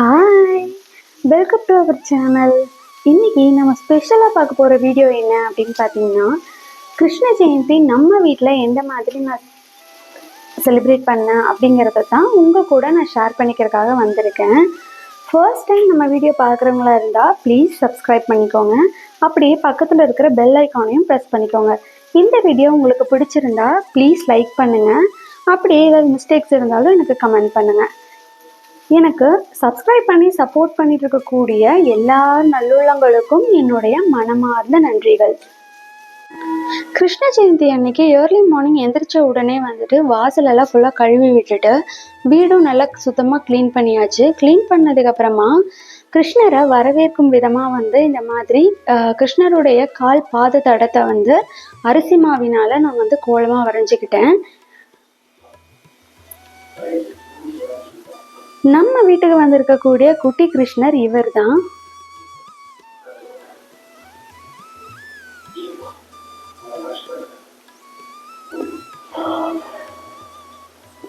Hi, welcome to our channel. இன்றைக்கி நம்ம ஸ்பெஷலாக பார்க்க போகிற வீடியோ என்ன அப்படின்னு பார்த்தீங்கன்னா, கிருஷ்ண ஜெயந்தி நம்ம வீட்டில் எந்த மாதிரி நான் செலிப்ரேட் பண்ணேன் அப்படிங்கிறத தான் உங்கள் கூட நான் ஷேர் பண்ணிக்கிறதுக்காக வந்திருக்கேன். ஃபர்ஸ்ட் டைம் நம்ம வீடியோ பார்க்குறவங்களா இருந்தால் ப்ளீஸ் சப்ஸ்கிரைப் பண்ணிக்கோங்க. அப்படியே பக்கத்தில் இருக்கிற பெல் ஐக்கானையும் ப்ரெஸ் பண்ணிக்கோங்க. இந்த வீடியோ உங்களுக்கு பிடிச்சிருந்தா ப்ளீஸ் லைக் பண்ணுங்கள். அப்படியே ஏதாவது மிஸ்டேக்ஸ் இருந்தாலும் எனக்கு கமெண்ட் பண்ணுங்கள். எனக்கு சப்ஸ்கிரைப் பண்ணி சப்போர்ட் பண்ணிட்டு இருக்கக்கூடிய எல்லா நல்லுள்ளங்களுக்கும் என்னுடைய மனமார்ந்த நன்றிகள். கிருஷ்ண ஜெயந்தி அன்னைக்கு ஏர்லி மார்னிங் எந்திரிச்ச உடனே வந்துட்டு வாசலெல்லாம் ஃபுல்லாக கழுவி விட்டுட்டு வீடும் நல்லா சுத்தமாக க்ளீன் பண்ணியாச்சு. க்ளீன் பண்ணதுக்கப்புறமா கிருஷ்ணரை வரவேற்கும் விதமாக வந்து இந்த மாதிரி கிருஷ்ணருடைய கால் பாத தடத்தை வந்து அரிசி மாவினால் நான் வந்து கோலமாக வரைஞ்சிக்கிட்டேன். நம்ம வீட்டுக்கு வந்திருக்கக்கூடிய குட்டி கிருஷ்ணர் இவர் தான்.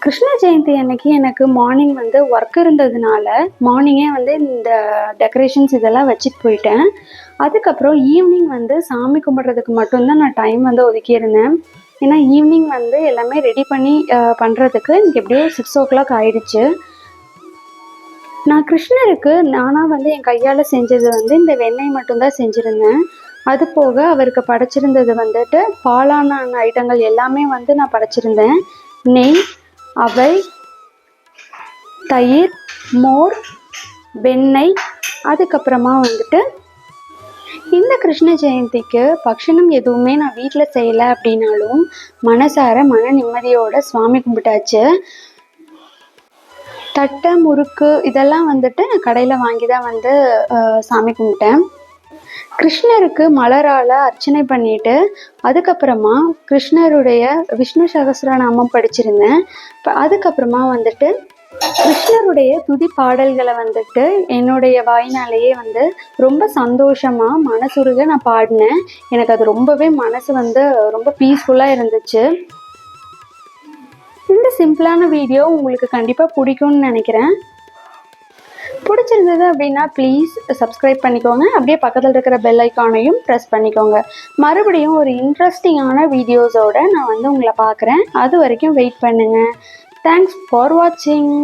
கிருஷ்ண ஜெயந்தி அன்னைக்கு எனக்கு மார்னிங் வந்து ஒர்க் இருந்ததுனால மார்னிங்கே வந்து இந்த டெக்கரேஷன்ஸ் இதெல்லாம் வச்சுட்டு போயிட்டேன். அதுக்கப்புறம் ஈவினிங் வந்து சாமி கும்பிட்றதுக்கு மட்டும்தான் நான் டைம் வந்து ஒதுக்கியிருந்தேன். ஏன்னா ஈவினிங் வந்து எல்லாமே ரெடி பண்ணி பண்ணுறதுக்கு எனக்கு எப்படியோ 6 o'clock ஆயிடுச்சு. நான் கிருஷ்ணருக்கு நானாக வந்து என் கையால் செஞ்சது வந்து இந்த வெண்ணெய் மட்டும்தான் செஞ்சுருந்தேன். அது போக அவருக்கு படைச்சிருந்தது வந்துட்டு பாலான ஐட்டங்கள் எல்லாமே வந்து நான் படைச்சிருந்தேன். நெய், அவல், தயிர், மோர், வெண்ணெய். அதுக்கப்புறமா வந்துட்டு இந்த கிருஷ்ண ஜெயந்திக்கு பக்ஷணம் எதுவுமே நான் வீட்டில் செய்யலை அப்படின்னாலும் மனசார மன நிம்மதியோட சுவாமி கும்பிட்டாச்சு. தட்டை, முறுக்கு இதெல்லாம் வந்துட்டு நான் கடையில் வாங்கி தான் வந்து சாமி கும்பிட்டேன். கிருஷ்ணருக்கு மலரால் அர்ச்சனை பண்ணிட்டு அதுக்கப்புறமா கிருஷ்ணருடைய விஷ்ணு சகஸ்ரநாமம் படிச்சிருந்தேன். அதுக்கப்புறமா வந்துட்டு கிருஷ்ணருடைய துதி பாடல்களை வந்துட்டு என்னுடைய வாயினாலேயே வந்து ரொம்ப சந்தோஷமாக மனசுருக நான் பாடினேன். எனக்கு அது ரொம்பவே மனசு வந்து ரொம்ப பீஸ்ஃபுல்லாக இருந்துச்சு. இந்த சிம்பிளான வீடியோ உங்களுக்கு கண்டிப்பாக பிடிக்கும்னு நினைக்கிறேன். பிடிச்சிருந்தது அப்படின்னா ப்ளீஸ் சப்ஸ்கிரைப் பண்ணிக்கோங்க. அப்படியே பக்கத்தில் இருக்கிற பெல் ஐக்கானையும் ப்ரெஸ் பண்ணிக்கோங்க. மறுபடியும் ஒரு இன்ட்ரெஸ்டிங்கான வீடியோஸோடு நான் வந்து உங்களை பார்க்குறேன். அது வரைக்கும் வெயிட் பண்ணுங்கள். தேங்க்ஸ் ஃபார் வாட்சிங்.